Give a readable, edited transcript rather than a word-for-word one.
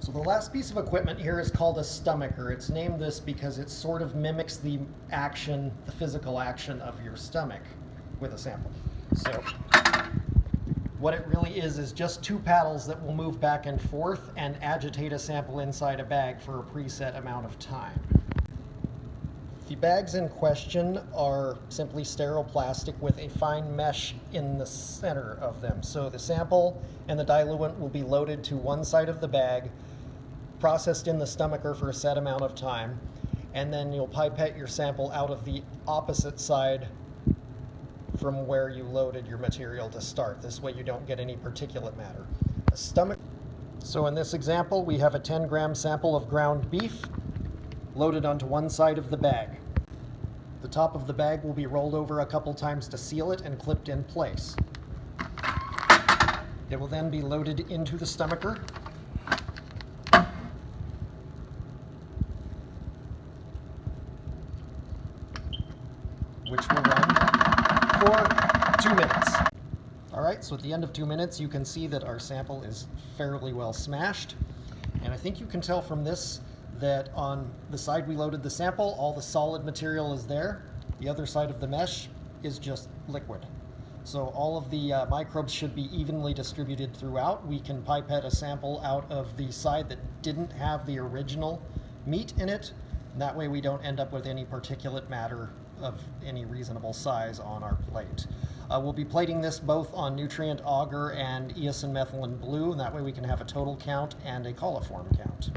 So the last piece of equipment here is called a stomacher. It's named this because it sort of mimics the action, the physical action of your stomach with a sample. So what it really is just two paddles that will move back and forth and agitate a sample inside a bag for a preset amount of time. The bags in question are simply sterile plastic with a fine mesh in the center of them. So the sample and the diluent will be loaded to one side of the bag, processed in the stomacher for a set amount of time, and then you'll pipette your sample out of the opposite side from where you loaded your material to start. This way you don't get any particulate matter. So in this example, we have a 10-gram sample of ground beef loaded onto one side of the bag. The top of the bag will be rolled over a couple times to seal it and clipped in place. It will then be loaded into the stomacher, which will run for 2 minutes. All right, so at the end of 2 minutes, you can see that our sample is fairly well smashed. And I think you can tell from this that on the side we loaded the sample, all the solid material is there. The other side of the mesh is just liquid. So all of the microbes should be evenly distributed throughout. We can pipette a sample out of the side that didn't have the original meat in it. And that way we don't end up with any particulate matter of any reasonable size on our plate. We'll be plating this both on Nutrient Auger and eosin methylene blue, and that way we can have a total count and a coliform count.